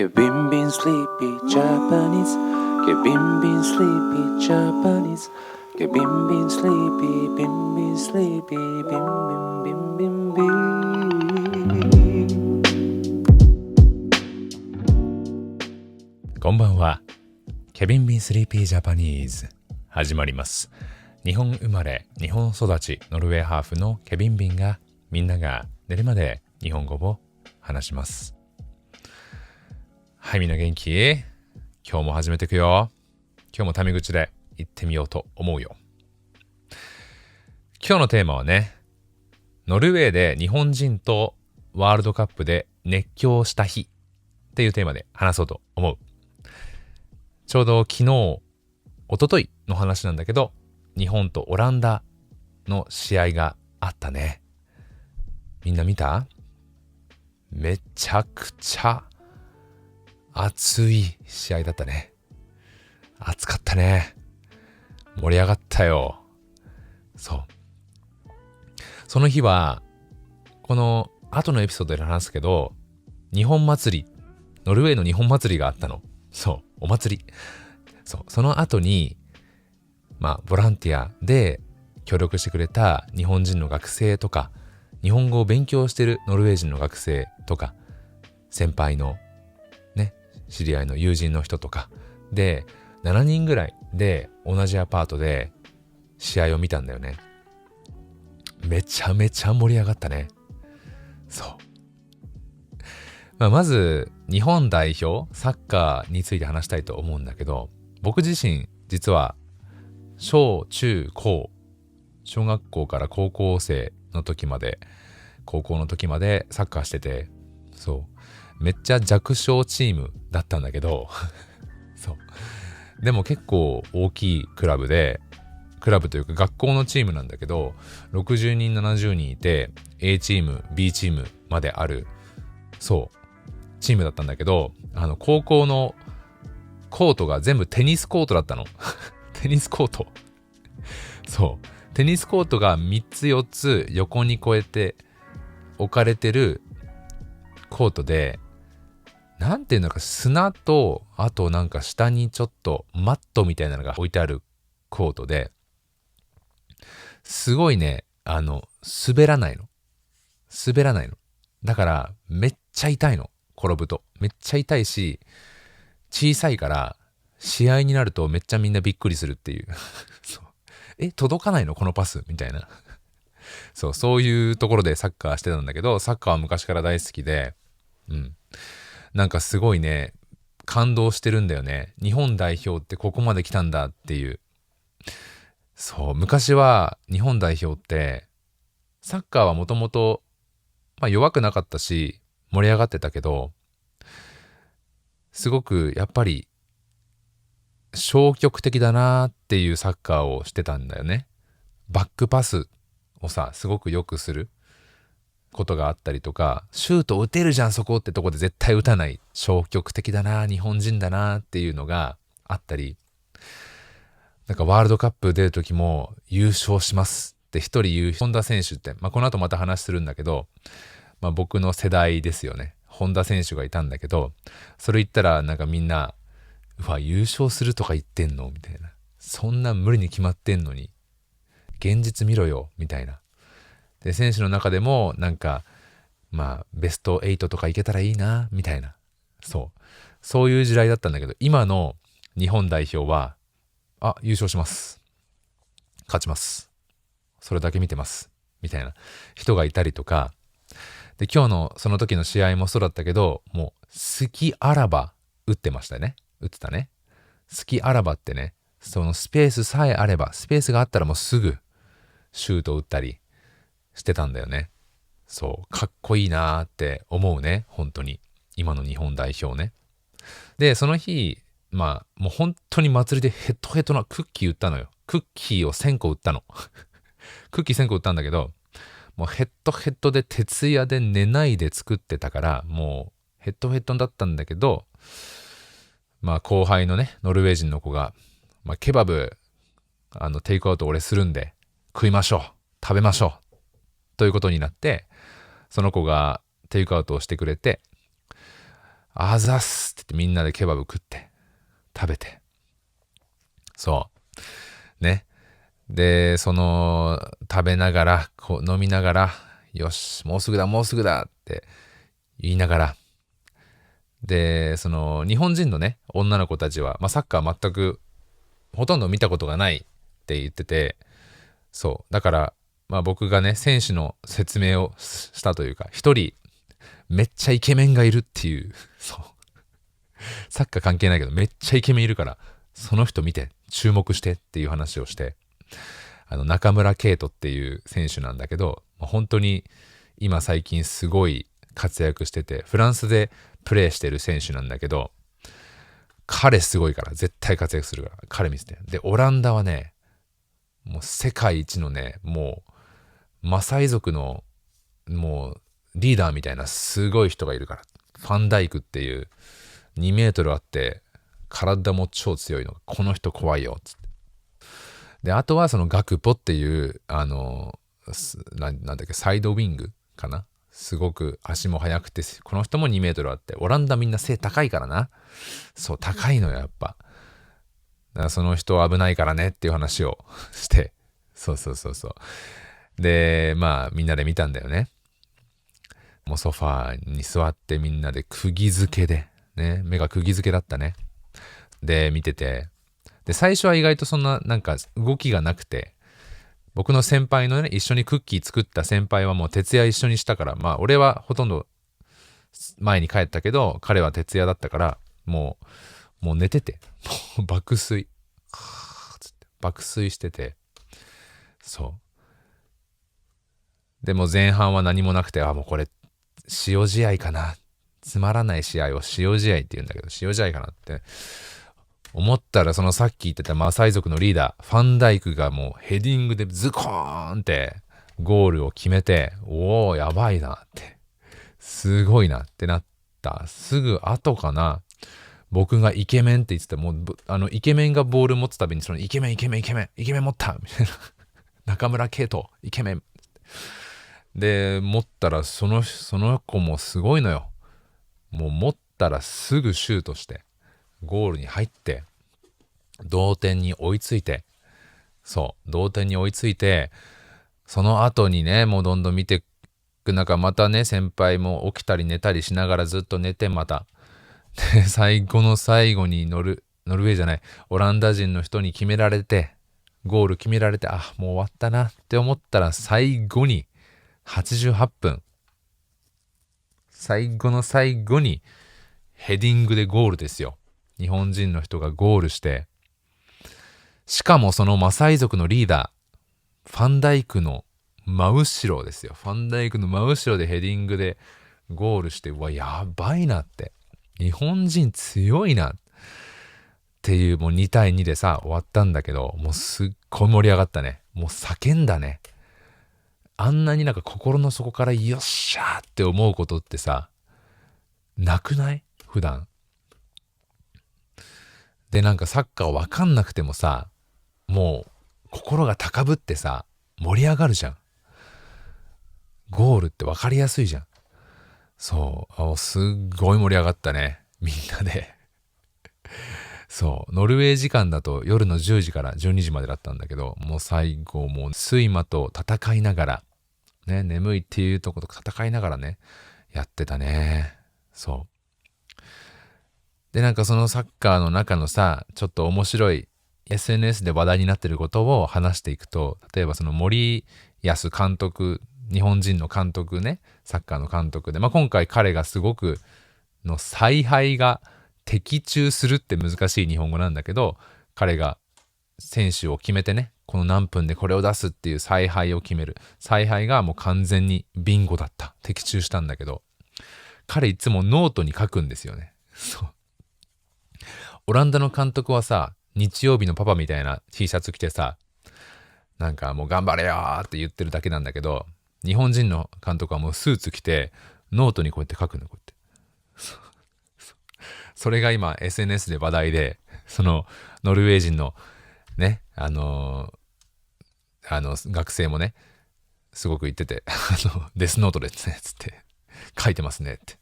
Kevin Bean Sleepy Japanese Kevin Bean Sleepy Japanese Kevin Bean Sleepy Bean Bean Sleepy Bean Bean Bean Bean Bean こんばんは。ケビン・ビン・スリーピー・ジャパニーズ始まります。日本生まれ、日本育ち、ノルウェーハーフのケビン・ビンがみんなが寝るまで日本語を話します。はい、みんな元気？今日も始めていくよ。今日もタメ口で言ってみようと思うよ。今日のテーマはね、ノルウェーで日本人とワールドカップで熱狂した日っていうテーマで話そうと思う。ちょうど昨日、一昨日の話なんだけど、日本とオランダの試合があったね。みんな見た？めちゃくちゃ熱い試合だったね。熱かったね。盛り上がったよ。そう。その日は、この後のエピソードで話すけど、日本祭り、ノルウェーの日本祭りがあったの。そう、お祭り。そう、その後に、ボランティアで協力してくれた日本人の学生とか、日本語を勉強してるノルウェー人の学生とか、先輩のね、知り合いの友人の人とかで、7人ぐらいで同じアパートで試合を見たんだよね。めちゃめちゃ盛り上がったね。そう。まず日本代表サッカーについて話したいと思うんだけど、僕自身実は小中高、小学校から高校生の時まで、高校の時までサッカーしてて、そうめっちゃ弱小チームだったんだけどそうでも結構大きいクラブで、クラブというか学校のチームなんだけど、60人70人いて A チーム B チームまであるチームだったんだけど、高校のコートが全部テニスコートだったのテニスコートそうテニスコートが3つ4つ横にこうやって置かれてるコートで、なんていうのか、砂とあとなんか下にちょっとマットみたいなのが置いてあるコートで、すごいね、滑らないのだからめっちゃ痛いの。転ぶとめっちゃ痛いし、小さいから試合になるとめっちゃみんなびっくりするっていうそう届かないのこのパスみたいなそういうところでサッカーしてたんだけど、サッカーは昔から大好きで、なんかすごいね、感動してるんだよね。日本代表ってここまで来たんだっていう。そう、昔は日本代表ってサッカーはもともと弱くなかったし盛り上がってたけど、すごくやっぱり消極的だなっていうサッカーをしてたんだよね。バックパスをすごくよくすることがあったりとか、シュート打てるじゃんそこってとこで絶対打たない、消極的だな、日本人だなっていうのがあったり、なんかワールドカップ出る時も優勝しますって一人言う本田選手って、この後また話するんだけど、僕の世代ですよね。本田選手がいたんだけど、それ言ったらなんかみんな、うわ優勝するとか言ってんのみたいな、そんな無理に決まってんのに現実見ろよみたいな。で選手の中でもなんかベスト8とかいけたらいいなみたいな、そういう時代だったんだけど、今の日本代表は優勝します、勝ちます、それだけ見てますみたいな人がいたりとかで、今日のその時の試合もそうだったけど、もう隙あらば打ってたね。隙あらばってね、そのスペースさえあれば、スペースがあったらもうすぐシュート打ったりしてたんだよね。かっこいいなーって思うね、本当に今の日本代表ね。でその日もう本当に祭りでヘトヘトなクッキー売ったのよ。クッキーを1000個売ったのクッキー1000個売ったんだけど、もうヘッドヘッドで徹夜で寝ないで作ってたから、もうヘッドヘッドだったんだけど、後輩のねノルウェー人の子が、ケバブテイクアウト俺するんで食いましょう、食べましょうということになって、その子がテイクアウトをしてくれて、あざっすって言ってみんなでケバブ食って食べて、そうね。でその食べながらこう飲みながら、よしもうすぐだもうすぐだって言いながら、でその日本人のね女の子たちは、サッカー全くほとんど見たことがないって言ってて、そうだから、僕がね選手の説明をしたというか、一人めっちゃイケメンがいるっていう、そうサッカー関係ないけどめっちゃイケメンいるから、その人見て注目してっていう話をして、中村敬斗っていう選手なんだけど、本当に今最近すごい活躍してて、フランスでプレーしてる選手なんだけど、彼すごいから絶対活躍するから、彼見せて。でオランダはね、もう世界一のね、もうマサイ族のもうリーダーみたいなすごい人がいるから、ファンダイクっていう2メートルあって体も超強いの、この人怖いよっつって。であとはそのガクポっていうなんだっけ、サイドウィングかな、すごく足も速くて、この人も2メートルあって、オランダみんな背高いからな、そう高いのよやっぱ。だからその人危ないからねっていう話をして、そうでみんなで見たんだよね。もうソファーに座ってみんなで釘付けでね、目が釘付けだったね。で見てて、で最初は意外とそんななんか動きがなくて、僕の先輩のね一緒にクッキー作った先輩はもう徹夜一緒にしたから、俺はほとんど前に帰ったけど彼は徹夜だったから、もう寝てて、もう爆睡つって爆睡してて、そうでも前半は何もなくて、もうこれ塩試合かな、つまらない試合を塩試合って言うんだけど、塩試合かなって思ったら、そのさっき言ってたマサイ族のリーダーファンダイクがもうヘディングでズコーンってゴールを決めて、おーやばいなって、すごいなってなった。すぐ後かな、僕がイケメンって言ってた、もうイケメンがボール持つたびに、そのイケメン持ったみたいな中村敬斗イケメンで持ったら、その子もすごいのよ。もう持ったらすぐシュートしてゴールに入って同点に追いついて、同点に追いついて、その後にねもうどんどん見ていく中、またね先輩も起きたり寝たりしながらずっと寝て、またで最後の最後にノルウェーじゃない、オランダ人の人に決められて、ゴール決められて、もう終わったなって思ったら、最後に88分、最後の最後にヘディングでゴールですよ。日本人の人がゴールして、しかもそのマサイ族のリーダーファンダイクの真後ろですよ。ファンダイクの真後ろでヘディングでゴールして、うわやばいなって、日本人強いなっていう、もう2対2でさ終わったんだけど、もうすっごい盛り上がったね。もう叫んだね。あんなになんか心の底からよっしゃーって思うことってさなくない？普段で、なんかサッカーわかんなくてもさ、もう心が高ぶってさ盛り上がるじゃん。ゴールってわかりやすいじゃん。すっごい盛り上がったね、みんなで。ノルウェー時間だと夜の10時から12時までだったんだけど、もう最後もう睡魔と戦いながらね、眠いっていうとこと戦いながらねやってたね。で、なんかそのサッカーの中のさ、ちょっと面白い SNS で話題になってることを話していくと、例えばその森保監督、日本人の監督ね、サッカーの監督で、今回彼がすごくの采配が的中するって難しい日本語なんだけど、彼が選手を決めてね、この何分でこれを出すっていう采配を決める、采配がもう完全にビンゴだった、的中したんだけど、彼いつもノートに書くんですよね。オランダの監督はさ、日曜日のパパみたいな T シャツ着てさ、なんかもう頑張れよーって言ってるだけなんだけど、日本人の監督はもうスーツ着てノートにこうやって書くの、こうやって。それが今 SNS で話題で、そのノルウェー人のね、学生もねすごく言ってて、デスノートですねつって書いてますねって。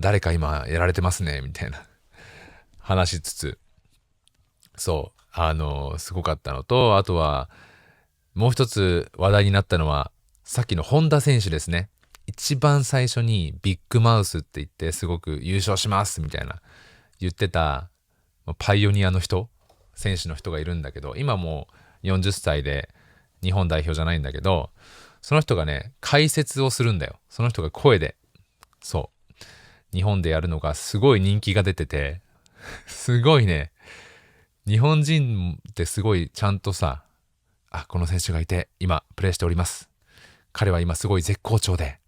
誰か今やられてますねみたいな話しつつ、そうすごかったのと、あとはもう一つ話題になったのはさっきの本田選手ですね。一番最初にビッグマウスって言ってすごく優勝しますみたいな言ってたパイオニアの選手の人がいるんだけど、今もう40歳で日本代表じゃないんだけど、その人がね解説をするんだよ。その人が声で日本でやるのがすごい人気が出ててすごいね、日本人ってすごいちゃんとさ、この選手がいて今プレーしております、彼は今すごい絶好調で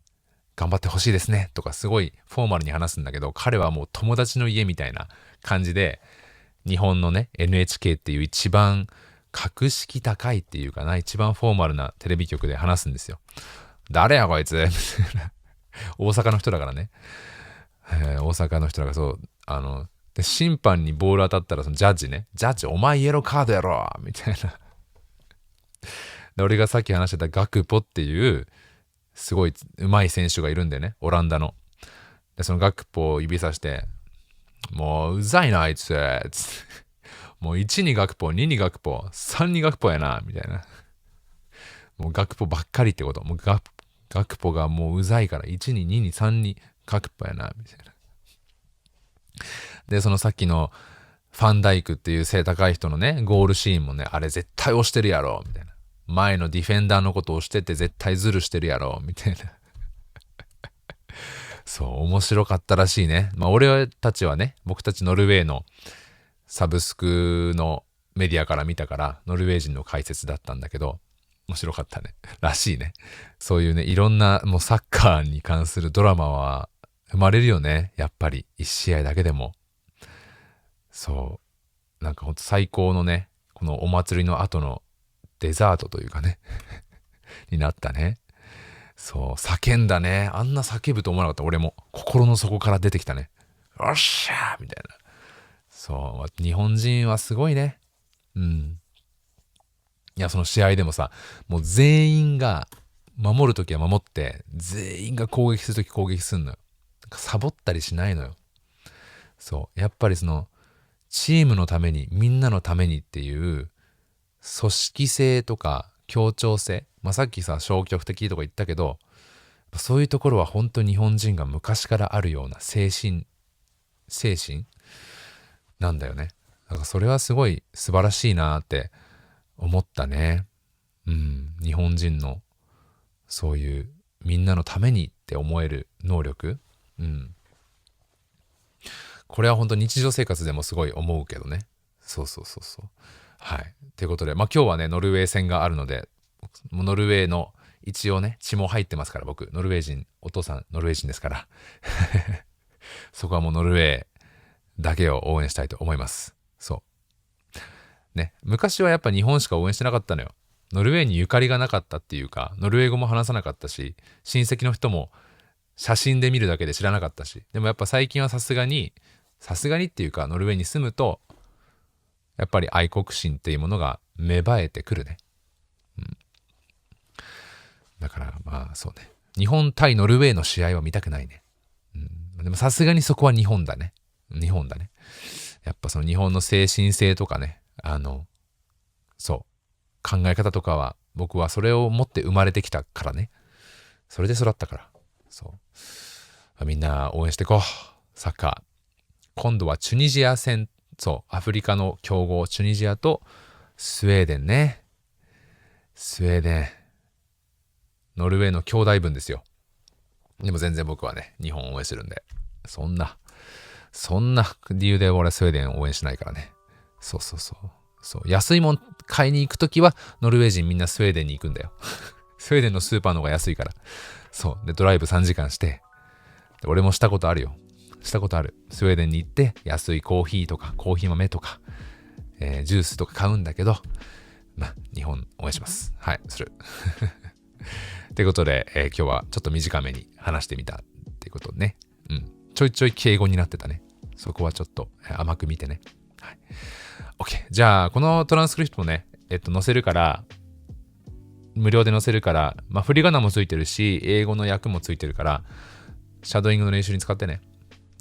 頑張ってほしいですねとかすごいフォーマルに話すんだけど、彼はもう友達の家みたいな感じで日本のね NHK っていう一番格式高いっていうかな、一番フォーマルなテレビ局で話すんですよ。誰やこいつ大阪の人だからね、大阪の人だからで審判にボール当たったらそのジャッジお前イエローカードやろみたいなで俺がさっき話してたガクポっていうすごい上手い選手がいるんだよね、オランダの。でそのガクポを指さしてもううざいなあいつもう1にガクポ2にガクポ3にガクポやなみたいな、もうガクポばっかりってこと、もうガクポがもううざいから1に2に3にガクポやなみたいな。でそのさっきのファンダイクっていう背高い人のねゴールシーンもね、あれ絶対押してるやろみたいな、前のディフェンダーのことを押してて絶対ズルしてるやろみたいなそう面白かったらしいね。俺たちはね、僕たちノルウェーのサブスクのメディアから見たからノルウェー人の解説だったんだけど、面白かったねらしいね。そういうねいろんなもうサッカーに関するドラマは生まれるよね、やっぱり一試合だけでも。そうなんかほんと最高のね、このお祭りの後のデザートというかねになったね。そう叫んだね、あんな叫ぶと思わなかった。俺も心の底から出てきたね、よっしゃーみたいな。そう日本人はすごいね。いやその試合でもさ、もう全員が守るときは守って全員が攻撃するとき攻撃するのよ。サボったりしないのよ。そうやっぱりそのチームのためにみんなのためにっていう組織性とか協調性、さっきさ消極的とか言ったけど、そういうところは本当に日本人が昔からあるような精神なんだよね。だからそれはすごい素晴らしいなって思ったね。日本人のそういうみんなのためにって思える能力、これは本当日常生活でもすごい思うけどね。そうはい。ということで今日はねノルウェー戦があるので、ノルウェーの一応ね血も入ってますから、僕ノルウェー人、お父さんノルウェー人ですからそこはもうノルウェーだけを応援したいと思います。昔はやっぱ日本しか応援してなかったのよ。ノルウェーにゆかりがなかったっていうか、ノルウェー語も話さなかったし、親戚の人も写真で見るだけで知らなかったし、でもやっぱ最近はさすがにっていうか、ノルウェーに住むとやっぱり愛国心っていうものが芽生えてくるね。だからそうね、日本対ノルウェーの試合は見たくないね。でもさすがにそこは日本だね。やっぱその日本の精神性とかね、考え方とかは僕はそれを持って生まれてきたからね。それで育ったから。みんな応援していこう、サッカー。今度はチュニジア戦、アフリカの強豪チュニジアとスウェーデンね。スウェーデン、ノルウェーの兄弟分ですよ。でも全然僕はね日本を応援するんで、そんな理由で俺はスウェーデンを応援しないからね。安いもん買いに行くときはノルウェー人みんなスウェーデンに行くんだよスウェーデンのスーパーの方が安いから。でドライブ3時間して、で俺もしたことある。スウェーデンに行って安いコーヒーとかコーヒー豆とか、ジュースとか買うんだけど、日本応援します。はい、するということで、今日はちょっと短めに話してみたっていうことね。ちょいちょい敬語になってたね。そこはちょっと甘く見てね。はい。OK。じゃあ、このトランスクリプトもね、載せるから、無料で載せるから、振り仮名もついてるし、英語の訳もついてるから、シャドーイングの練習に使ってね。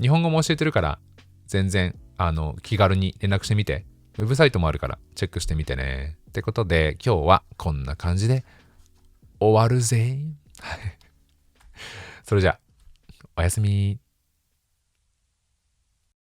日本語も教えてるから、全然、気軽に連絡してみて。ウェブサイトもあるからチェックしてみてね。ってことで、今日はこんな感じで終わるぜ。それじゃあ、おやすみ。